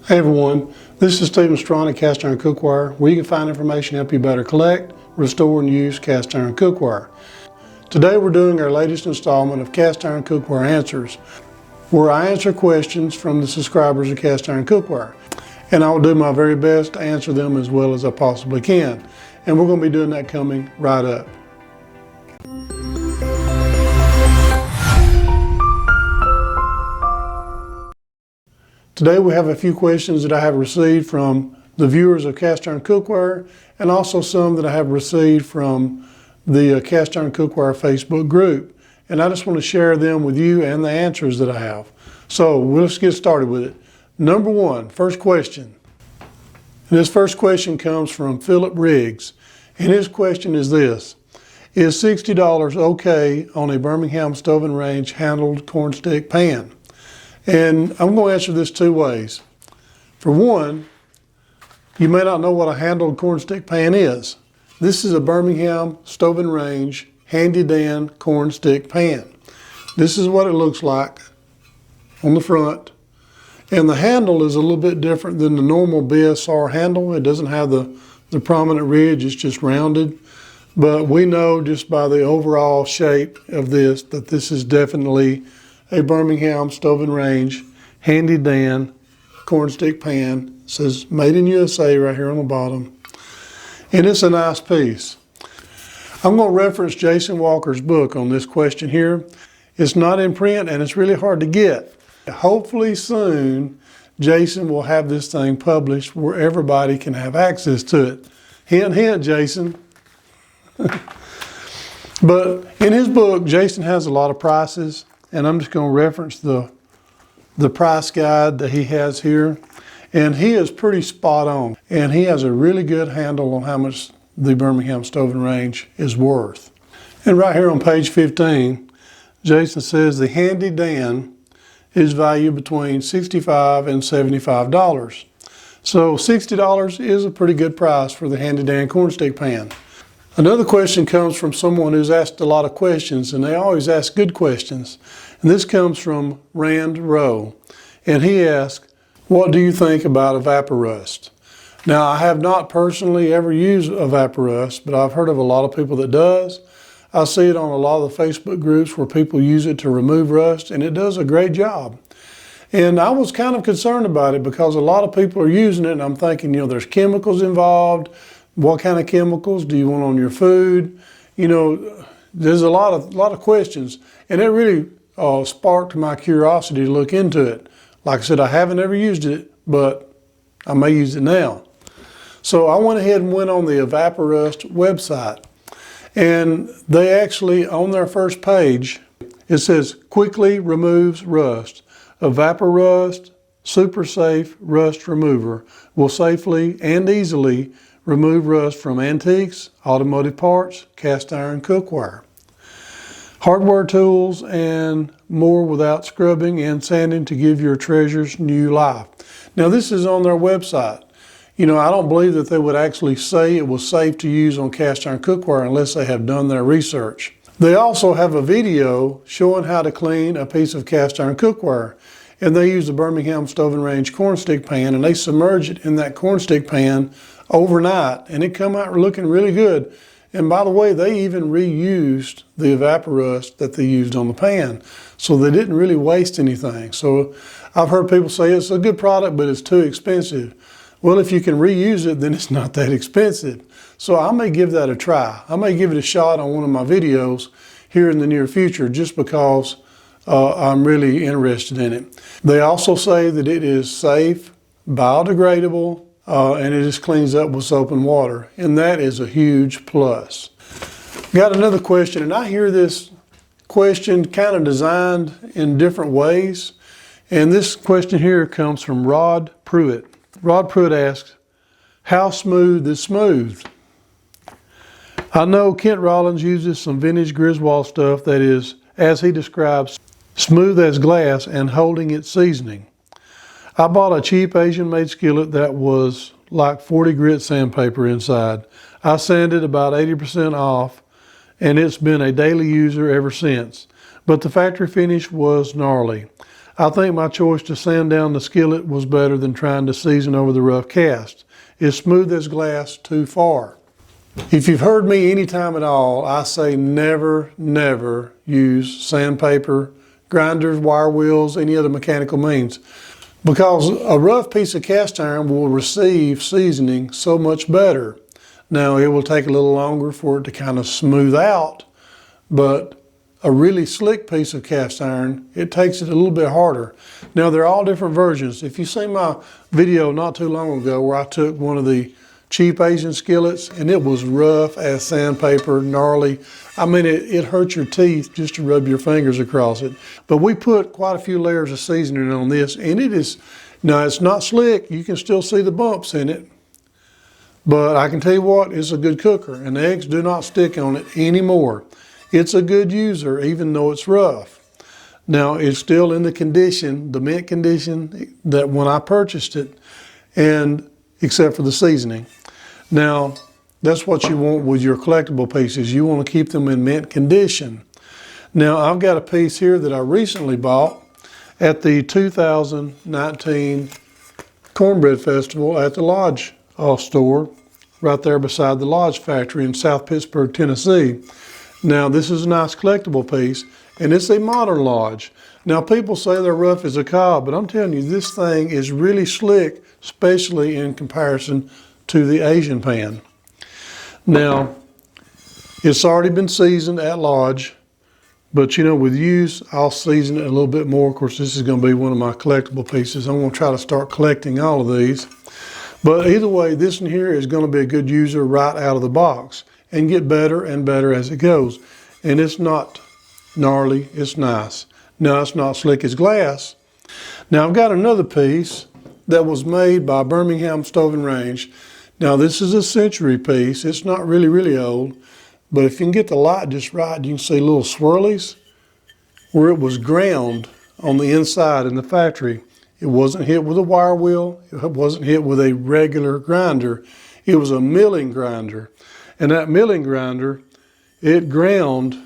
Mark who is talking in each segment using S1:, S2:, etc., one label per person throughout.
S1: Hey everyone, this is Stephen Strawn at Cast Iron Cookware, where you can find information to help you better collect, restore, and use cast iron cookware. Today we're doing our latest installment of Cast Iron Cookware Answers, where I answer questions from the subscribers of Cast Iron Cookware. And I will do my very best to answer them as well as I possibly can. And we're going to be doing that coming right up. Today we have a few questions that I have received from the viewers of Cast Iron Cookware, and also some that I have received from the Cast Iron Cookware Facebook group. And I just want to share them with you and the answers that I have. So let's get started with it. Number one, first question. And this first question comes from Philip Riggs. And his question is this: is $60 okay on a Birmingham stove and range handled cornstick pan? And I'm going to answer this two ways. For one, you may not know what a handled cornstick pan is. This is a Birmingham stove and range handy Dan cornstick pan. This is what it looks like on the front. And the handle is a little bit different than the normal BSR handle. It doesn't have the prominent ridge, it's just rounded. But we know just by the overall shape of this that this is definitely a Birmingham stove and range handy Dan cornstick pan. It says made in USA right here on the bottom. And it's a nice piece. I'm going to reference Jason Walker's book on this question here. It's not in print and it's really hard to get. Hopefully soon Jason will have this thing published where everybody can have access to it. Hint, hint, Jason. But in his book, Jason has a lot of prices, and I'm just going to reference the price guide that he has here. And he is pretty spot on. And he has a really good handle on how much the Birmingham stove and range is worth. And right here on page 15, Jason says the handy Dan is valued between $65 and $75. So $60 is a pretty good price for the handy Dan cornstick pan. Another question comes from someone who's asked a lot of questions, and they always ask good questions. And this comes from Rand Rowe. And he asks, what do you think about Evapo-Rust? Now, I have not personally ever used Evapo-Rust, but I've heard of a lot of people that does. I see it on a lot of the Facebook groups where people use it to remove rust, and it does a great job. And I was kind of concerned about it because a lot of people are using it, and I'm thinking, you know, there's chemicals involved. What kind of chemicals do you want on your food? You know, there's a lot of questions, and it really sparked my curiosity to look into it. Like I said, I haven't ever used it, but I may use it now. So I went ahead and went on the Evapo-Rust website, and they actually, on their first page, it says, quickly removes rust. Evapo-Rust Super Safe Rust Remover will safely and easily remove rust from antiques, automotive parts, cast iron cookware, hardware tools, and more without scrubbing and sanding to give your treasures new life. Now this is on their website. You know, I don't believe that they would actually say it was safe to use on cast iron cookware unless they have done their research. They also have a video showing how to clean a piece of cast iron cookware. And they use the Birmingham stove and range cornstick pan, and they submerge it in that cornstick pan overnight, and it come out looking really good. And by the way, they even reused the Evapo-Rust that they used on the pan, so they didn't really waste anything. So I've heard people say it's a good product, but it's too expensive. Well, if you can reuse it, then it's not that expensive. So I may give that a try. I may give it a shot on one of my videos here in the near future, just because I'm really interested in it. They also say that it is safe, biodegradable, and it just cleans up with soap and water. And that is a huge plus. Got another question, and I hear this question kind of designed in different ways. And this question here comes from Rod Pruitt. Rod Pruitt asks, how smooth is smooth? I know Kent Rollins uses some vintage Griswold stuff that is, as he describes, smooth as glass and holding its seasoning. I bought a cheap Asian-made skillet that was like 40 grit sandpaper inside. I sanded about 80% off, and it's been a daily user ever since. But the factory finish was gnarly. I think my choice to sand down the skillet was better than trying to season over the rough cast. It's smooth as glass too far. If you've heard me any time at all, I say never, never use sandpaper, grinders, wire wheels, any other mechanical means. Because a rough piece of cast iron will receive seasoning so much better. Now, it will take a little longer for it to kind of smooth out, but a really slick piece of cast iron, it takes it a little bit harder. Now, they're all different versions. If you see my video not too long ago where I took one of the cheap Asian skillets and it was rough as sandpaper, gnarly. I mean, it hurt your teeth just to rub your fingers across it. But we put quite a few layers of seasoning on this, and it is, now it's not slick. You can still see the bumps in it. But I can tell you what, it's a good cooker, and the eggs do not stick on it anymore. It's a good user, even though it's rough. Now, it's still in the condition, the mint condition, that when I purchased it, and except for the seasoning. Now, that's what you want with your collectible pieces. You want to keep them in mint condition. Now, I've got a piece here that I recently bought at the 2019 Cornbread Festival at the Lodge store, right there beside the Lodge factory in South Pittsburgh, Tennessee. Now, this is a nice collectible piece, and it's a modern Lodge. Now, people say they're rough as a cob, but I'm telling you, this thing is really slick, especially in comparison to the Asian pan. Now, it's already been seasoned at Lodge, but you know, with use, I'll season it a little bit more. Of course, this is going to be one of my collectible pieces. I'm going to try to start collecting all of these. But either way, this one here is going to be a good user right out of the box and get better and better as it goes. And it's not gnarly, it's nice. Now, it's not slick as glass. Now, I've got another piece that was made by Birmingham Stove and Range. Now, this is a century piece. It's not really, really old, but if you can get the light just right, you can see little swirlies where it was ground on the inside in the factory. It wasn't hit with a wire wheel. It wasn't hit with a regular grinder. It was a milling grinder. And that milling grinder, it ground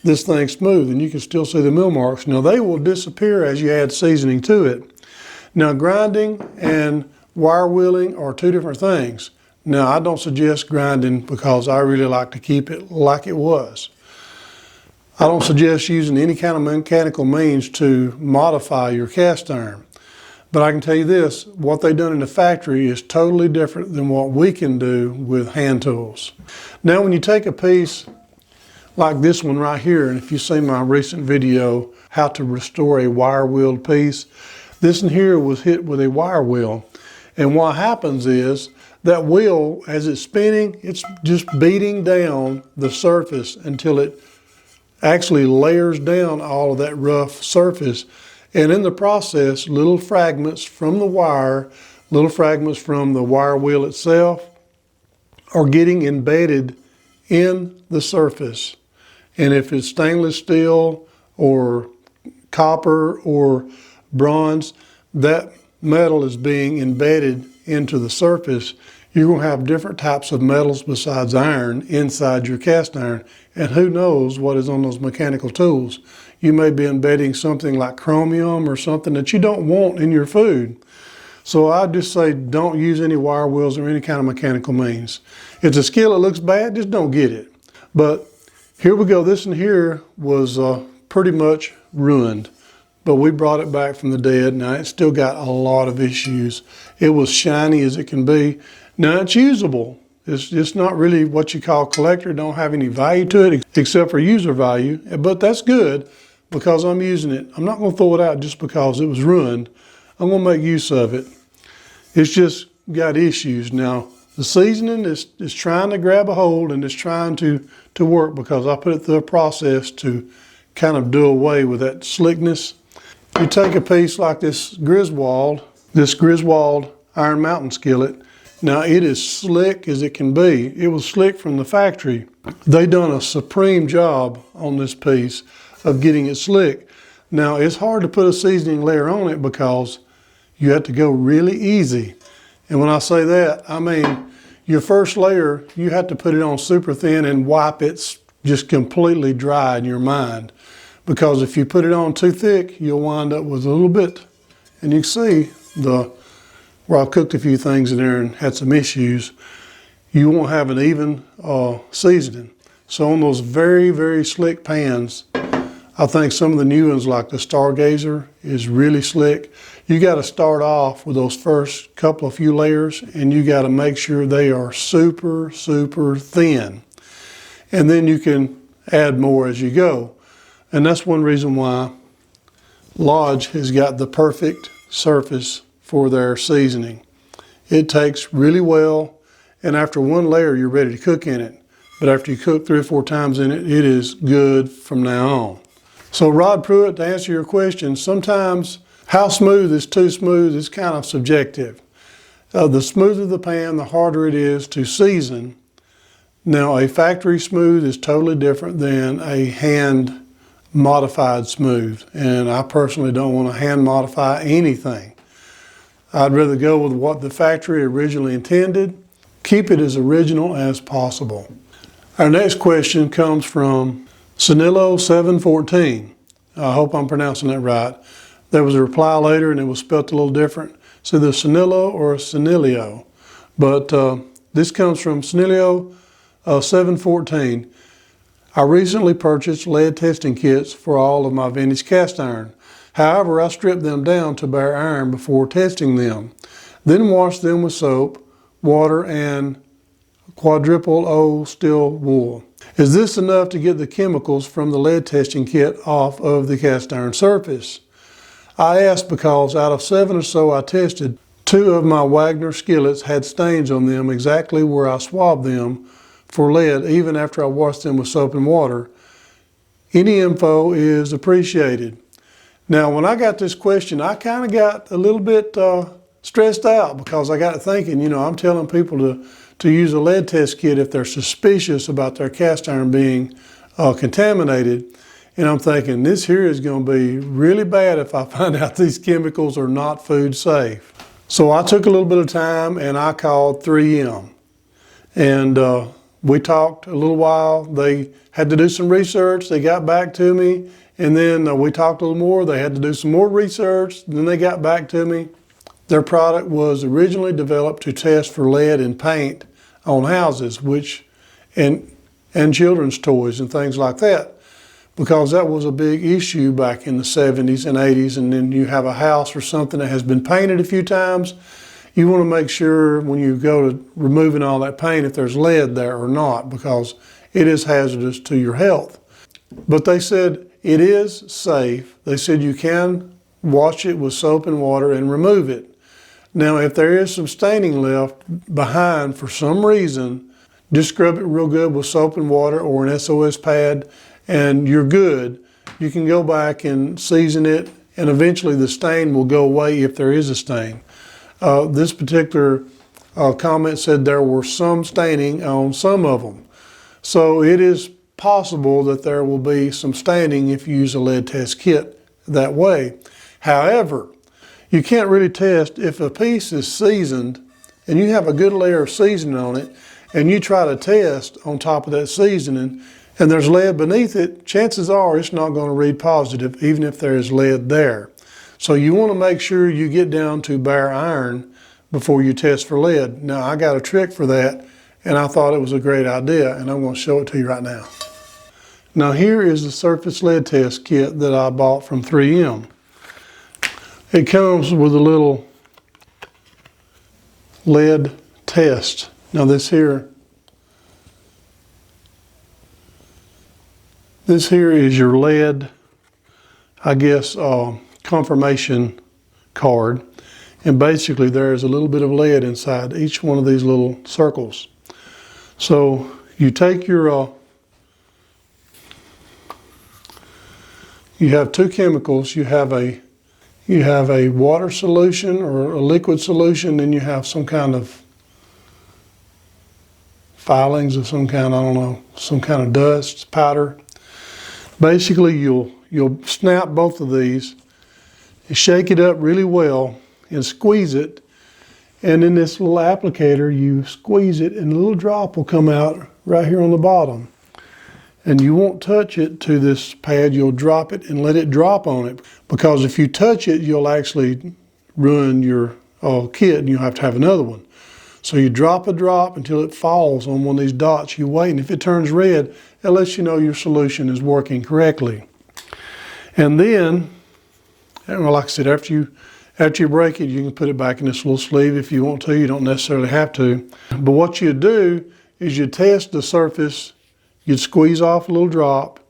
S1: this thing smooth, and you can still see the mill marks. Now, they will disappear as you add seasoning to it. Now, grinding and wire wheeling are two different things. Now, I don't suggest grinding because I really like to keep it like it was. I don't suggest using any kind of mechanical means to modify your cast iron. But I can tell you this, what they've done in the factory is totally different than what we can do with hand tools. Now, when you take a piece like this one right here, and if you see my recent video, how to restore a wire wheeled piece, this one here was hit with a wire wheel. And what happens is that wheel, as it's spinning, it's just beating down the surface until it actually layers down all of that rough surface. And in the process, little fragments from the wire, little fragments from the wire wheel itself are getting embedded in the surface. And if it's stainless steel or copper or bronze, that metal is being embedded into the surface. You're going to have different types of metals besides iron inside your cast iron. And who knows what is on those mechanical tools. You may be embedding something like chromium or something that you don't want in your food. So I just say don't use any wire wheels or any kind of mechanical means. If the skillet looks bad, just don't get it. But here we go. This one here was pretty much ruined. But we brought it back from the dead. Now, it's still got a lot of issues. It was shiny as it can be. Now, it's usable. It's not really what you call collector. It don't have any value to it except for user value. But that's good because I'm using it. I'm not going to throw it out just because it was ruined. I'm going to make use of it. It's just got issues. Now, the seasoning is trying to grab a hold and it's trying to work because I put it through a process to kind of do away with that slickness. You take a piece like this Griswold Iron Mountain skillet. Now, it is slick as it can be. It was slick from the factory. They done a supreme job on this piece of getting it slick. Now, it's hard to put a seasoning layer on it because you have to go really easy. And when I say that, I mean your first layer, you have to put it on super thin and wipe it just completely dry in your mind. because if you put it on too thick, you'll wind up with a little bit, and you can see where I've cooked a few things in there and had some issues, you won't have an even seasoning. So on those very, very slick pans, I think some of the new ones like the Stargazer is really slick. You got to start off with those first couple of few layers, and you got to make sure they are super, super thin. And then you can add more as you go. And that's one reason why Lodge has got the perfect surface for their seasoning. It takes really well, and after one layer, you're ready to cook in it. But after you cook 3 or 4 times in it, it is good from now on. So Rod Pruitt, to answer your question, sometimes how smooth is too smooth is kind of subjective. The smoother the pan, the harder it is to season. Now, a factory smooth is totally different than a hand modified smooth. And I personally don't want to hand modify anything. I'd rather go with what the factory originally intended. Keep it as original as possible. Our next question comes from Sanillo 714. I hope I'm pronouncing that right. There was a reply later and it was spelled a little different. So either Sanillo or Sanilio. But this comes from Sanillo 714. I recently purchased lead testing kits for all of my vintage cast iron. However, I stripped them down to bare iron before testing them. Then washed them with soap, water, and quadruple O steel wool. Is this enough to get the chemicals from the lead testing kit off of the cast iron surface? I asked because out of 7 or so I tested, 2 of my Wagner skillets had stains on them exactly where I swabbed them for lead even after I washed them with soap and water. Any info is appreciated. Now, when I got this question, I kind of got a little bit stressed out because I got thinking, I'm telling people to use a lead test kit if they're suspicious about their cast iron being contaminated. And I'm thinking, this here is going to be really bad if I find out these chemicals are not food safe. So I took a little bit of time and I called 3M. And we talked a little while. They had to do some research. They got back to me. And then we talked a little more. They had to do some more research. Then they got back to me. Their product was originally developed to test for lead in paint on houses, and children's toys and things like that, because that was a big issue back in the 70s and 80s. And then you have a house or something that has been painted a few times. You want to make sure when you go to removing all that paint if there's lead there or not, because it is hazardous to your health. But they said it is safe. They said you can wash it with soap and water and remove it. Now, if there is some staining left behind for some reason, just scrub it real good with soap and water or an SOS pad and you're good. You can go back and season it and eventually the stain will go away if there is a stain. This particular comment said there were some staining on some of them. So it is possible that there will be some staining if you use a lead test kit that way. However, you can't really test if a piece is seasoned and you have a good layer of seasoning on it and you try to test on top of that seasoning and there's lead beneath it, chances are it's not going to read positive even if there is lead there. So you want to make sure you get down to bare iron before you test for lead. Now, I got a trick for that and I thought it was a great idea and I'm going to show it to you right now. Now here is the surface lead test kit that I bought from 3M. It comes with a little lead test. Now this here is your lead, I guess, confirmation card. And basically there's a little bit of lead inside each one of these little circles. So you take your, you have 2 chemicals. You have a water solution or a liquid solution, then you have some kind of filings of some kind, I don't know, some kind of dust, powder. Basically, you'll snap both of these, shake it up really well, and squeeze it. And in this little applicator, you squeeze it, and a little drop will come out right here on the bottom. And you won't touch it to this pad. You'll drop it and let it drop on it, because if you touch it, you'll actually ruin your kit and you'll have to have another one. So you drop a drop until it falls on one of these dots. You wait, and if it turns red, it lets you know your solution is working correctly. And then, like I said, after you break it, you can put it back in this little sleeve if you want to. You don't necessarily have to. But what you do is you test the surface. You'd squeeze off a little drop,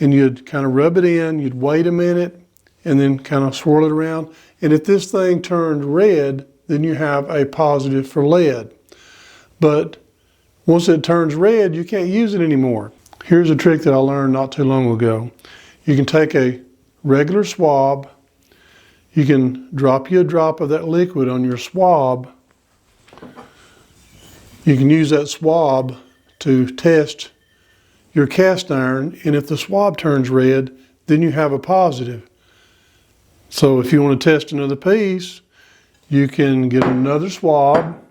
S1: and you'd kind of rub it in. You'd wait a minute, and then kind of swirl it around. And if this thing turned red, then you have a positive for lead. But once it turns red, you can't use it anymore. Here's a trick that I learned not too long ago. You can take a regular swab. You can drop you a drop of that liquid on your swab. You can use that swab to test your cast iron, and if the swab turns red, then you have a positive. So if you want to test another piece, you can get another swab,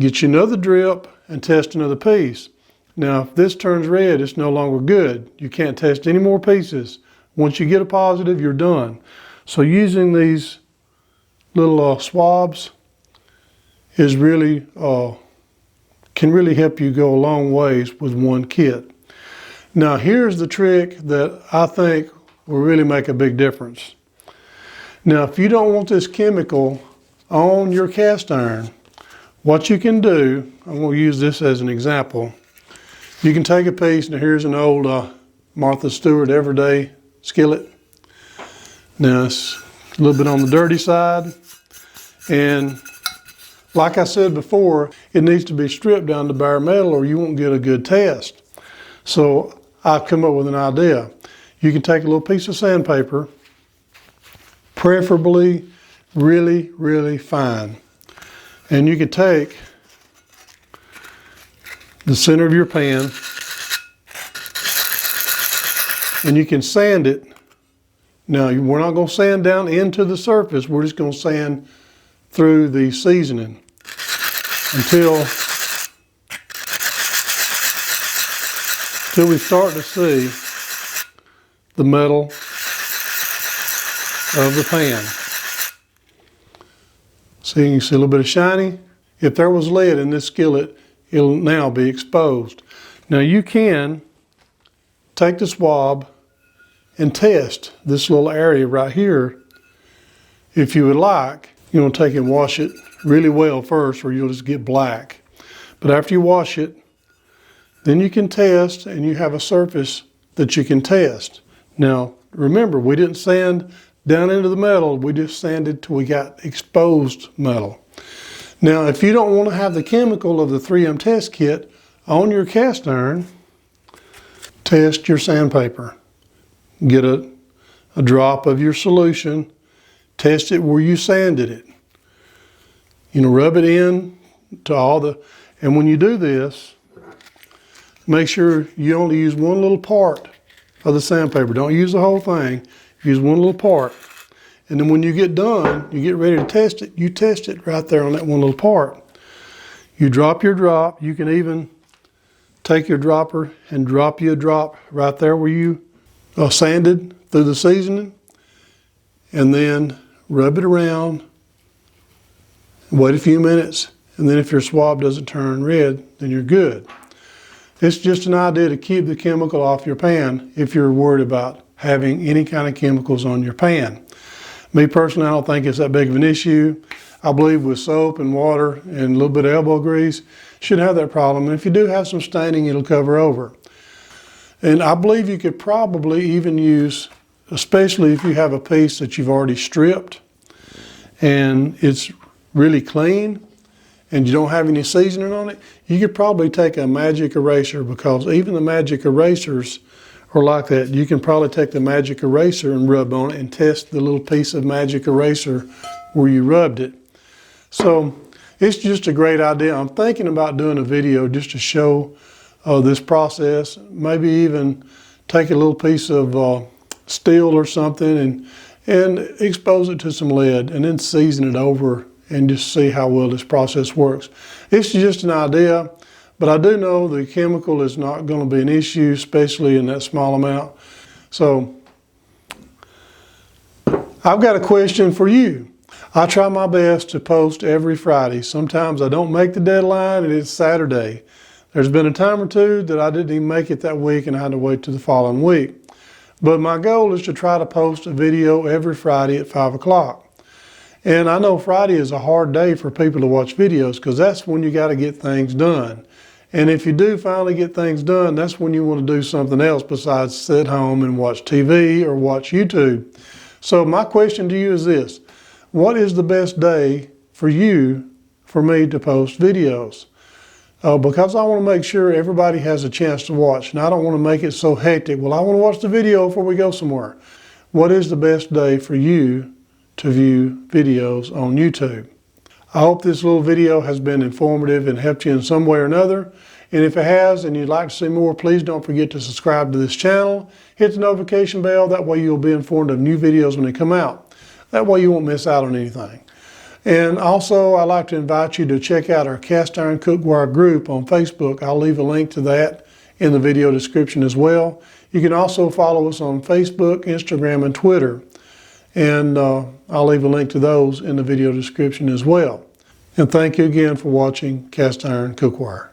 S1: get you another drip, and test another piece. Now, if this turns red, it's no longer good. You can't test any more pieces. Once you get a positive, you're done. So using these little swabs is really can really help you go a long ways with one kit. Now here's the trick that I think will really make a big difference. Now if you don't want this chemical on your cast iron, what you can do, I'm going to use this as an example. You can take a piece, now here's an old Martha Stewart Everyday skillet. Now it's a little bit on the dirty side, and like I said before, it needs to be stripped down to bare metal or you won't get a good test. So I've come up with an idea. You can take a little piece of sandpaper, preferably really, really fine. And you can take the center of your pan and you can sand it. Now, we're not going to sand down into the surface. We're just going to sand through the seasoning until we start to see the metal of the pan. See, you can see a little bit of shiny. If there was lead in this skillet, it'll now be exposed. Now you can take the swab and test this little area right here. If you would like, you want to take and wash it really well first, or you'll just get black. But after you wash it, then you can test, and you have a surface that you can test. Now, remember, we didn't sand down into the metal. We just sanded till we got exposed metal. Now, if you don't want to have the chemical of the 3M test kit on your cast iron, test your sandpaper. Get a drop of your solution. Test it where you sanded it. You know, rub it in to all the, and when you do this, make sure you only use one little part of the sandpaper. Don't use the whole thing. Use one little part. And then when you get done, you get ready to test it, you test it right there on that one little part. You drop your drop. You can even take your dropper and drop you a drop right there where you sanded through the seasoning, and then rub it around, wait a few minutes, and then if your swab doesn't turn red, then you're good. It's just an idea to keep the chemical off your pan if you're worried about having any kind of chemicals on your pan. Me personally, I don't think it's that big of an issue. I believe with soap and water and a little bit of elbow grease, shouldn't have that problem. And if you do have some staining, it'll cover over. And I believe you could probably even use, especially if you have a piece that you've already stripped and it's really clean and you don't have any seasoning on it, you could probably take a magic eraser, because even the magic erasers are like that. You can probably take the magic eraser and rub on it and test the little piece of magic eraser where you rubbed it. So it's just a great idea. I'm thinking about doing a video just to show this process, maybe even take a little piece of steel or something and expose it to some lead and then season it over and just see how well this process works. It's just an idea, But I do know the chemical is not going to be an issue, especially in that small amount. So I've got a question for you. I try my best to post every Friday. Sometimes I don't make the deadline and it's Saturday. There's been a time or two that I didn't even make it that week and I had to wait till the following week. But my goal is to try to post a video every Friday at 5 o'clock. And I know Friday is a hard day for people to watch videos because that's when you got to get things done. And if you do finally get things done, that's when you want to do something else besides sit home and watch TV or watch YouTube. So my question to you is this: what is the best day for you, for me to post videos? Because I want to make sure everybody has a chance to watch, and I don't want to make it so hectic. Well, I want to watch the video before we go somewhere. What is the best day for you to view videos on YouTube? I hope this little video has been informative and helped you in some way or another. And if it has and you'd like to see more, please don't forget to subscribe to this channel. Hit the notification bell. That way you'll be informed of new videos when they come out. That way you won't miss out on anything. And also, I'd like to invite you to check out our Cast Iron Cookware group on Facebook. I'll leave a link to that in the video description as well. You can also follow us on Facebook, Instagram, and Twitter. And I'll leave a link to those in the video description as well. And thank you again for watching Cast Iron Cookware.